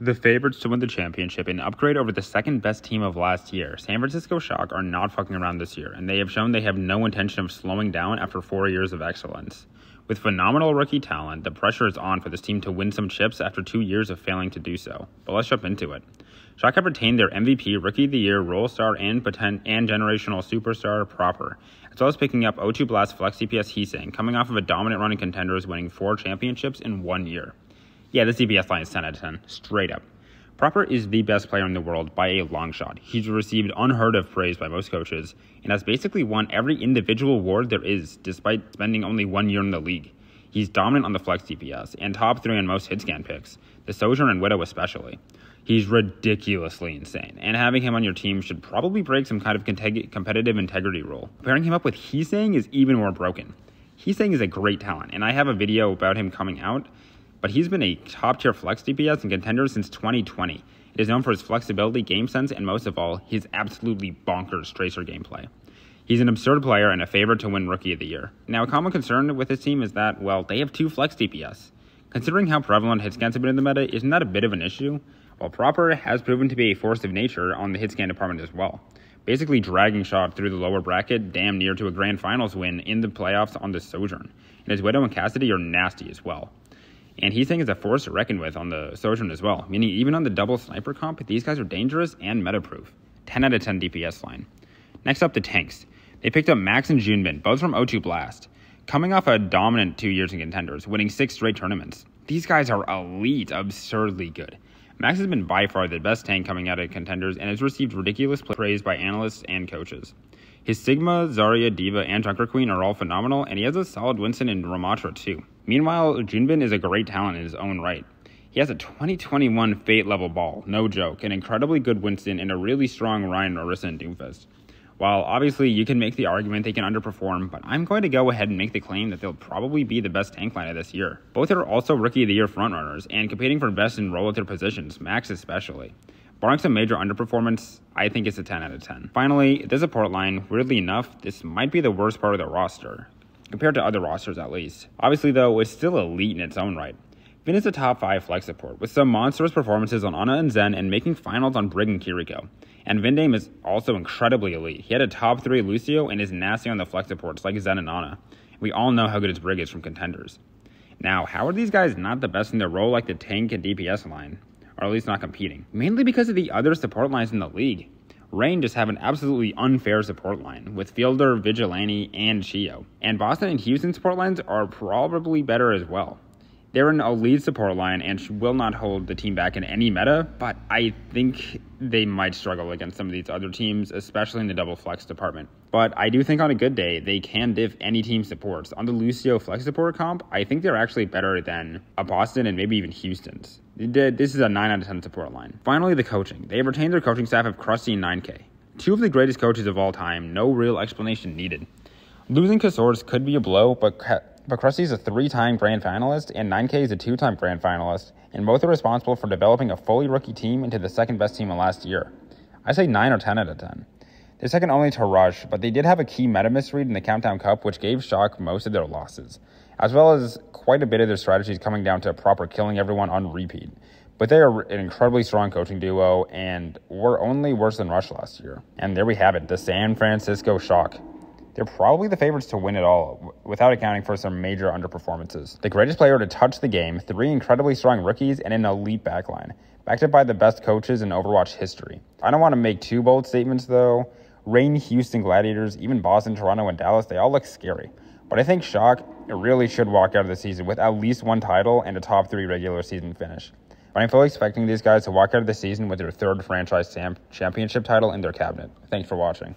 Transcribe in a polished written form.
The favorites to win the championship and upgrade over the second best team of last year, San Francisco Shock, are not fucking around this year, and they have shown they have no intention of slowing down after 4 years of excellence. With phenomenal rookie talent, the pressure is on for this team to win some chips after 2 years of failing to do so. But let's jump into it. Shock have retained their MVP, Rookie of the Year, Role Star, and generational superstar Proper, as well as picking up O2 Blast Flex DPS Hee-Sang, coming off of a dominant run in contenders, winning 4 championships in 1 year. Yeah, this DPS line is 10 out of 10, straight up. Proper is the best player in the world by a long shot. He's received unheard of praise by most coaches, and has basically won every individual award there is, despite spending only 1 year in the league. He's dominant on the Flex DPS, and top 3 on most hitscan picks, the Sojourn and Widow especially. He's ridiculously insane, and having him on your team should probably break some kind of competitive integrity rule. Pairing him up with Hee-Sang is even more broken. Hee-Sang is a great talent, and I have a video about him coming out, but he's been a top-tier Flex DPS and contender since 2020. It is known for his flexibility, game sense, and most of all, his absolutely bonkers Tracer gameplay. He's an absurd player and a favorite to win Rookie of the Year. Now, a common concern with his team is that, well, they have 2 Flex DPS. Considering how prevalent hitscans have been in the meta, isn't that a bit of an issue? While Proper has proven to be a force of nature on the hitscan department as well, basically dragging Shock through the lower bracket damn near to a grand finals win in the playoffs on the Sojourn. And his Widow and Cassidy are nasty as well. And Hee-Sang is a force to reckon with on the Sojourn as well, meaning even on the double sniper comp, these guys are dangerous and meta-proof. 10 out of 10 DPS line. Next up, the tanks. They picked up Max and Junbin, both from O2 Blast, coming off a dominant 2 years in contenders, winning 6 straight tournaments. These guys are elite, absurdly good. Max has been by far the best tank coming out of contenders and has received ridiculous praise by analysts and coaches. His Sigma, Zarya, D.Va, and Junker Queen are all phenomenal, and he has a solid Winston and Ramattra too. Meanwhile, Junbin is a great talent in his own right. He has a 2021 Fate level ball, no joke, an incredibly good Winston, and a really strong Ryan, Orisa, and Doomfist. While obviously you can make the argument they can underperform, but I'm going to go ahead and make the claim that they'll probably be the best tank line of this year. Both are also Rookie of the Year frontrunners, and competing for best in role at their positions, Max especially. Barring some major underperformance, I think it's a 10 out of 10. Finally, the support line, weirdly enough, this might be the worst part of the roster, compared to other rosters at least. Obviously though, it's still elite in its own right. Vin is a top 5 flex support, with some monstrous performances on Ana and Zen and making finals on Brig and Kiriko. And Vindame is also incredibly elite. He had a top 3 Lucio and is nasty on the flex supports like Zen and Ana. We all know how good his Brig is from contenders. Now, how are these guys not the best in their role like the tank and DPS line? Or at least not competing? Mainly because of the other support lines in the league. Reign just have an absolutely unfair support line, with Fielder, Vigilante, and Chio. And Boston and Houston support lines are probably better as well. They're an elite support line and will not hold the team back in any meta, but I think they might struggle against some of these other teams, especially in the double flex department. But I do think on a good day, they can diff any team supports. On the Lucio flex support comp, I think they're actually better than a Boston and maybe even Houston's. This is a 9 out of 10 support line. Finally, the coaching. They have retained their coaching staff of Krusty and 9K. 2 of the greatest coaches of all time, no real explanation needed. Losing Kasaurus could be a blow, but Krusty is a 3-time grand finalist, and 9K is a 2-time grand finalist, and both are responsible for developing a fully rookie team into the second best team of last year. I say 9 or 10 out of 10. They're second only to Rush, but they did have a key meta misread in the Countdown Cup, which gave Shock most of their losses, as well as quite a bit of their strategies coming down to Proper killing everyone on repeat. But they are an incredibly strong coaching duo, and were only worse than Rush last year. And there we have it, the San Francisco Shock. They're probably the favorites to win it all, without accounting for some major underperformances. The greatest player to touch the game, 3 incredibly strong rookies, and an elite backline, backed up by the best coaches in Overwatch history. I don't want to make too bold statements though. Reign, Houston Gladiators, even Boston, Toronto, and Dallas, they all look scary. But I think Shock really should walk out of the season with at least 1 title and a top 3 regular season finish. But I'm fully expecting these guys to walk out of the season with their 3rd franchise championship title in their cabinet. Thanks for watching.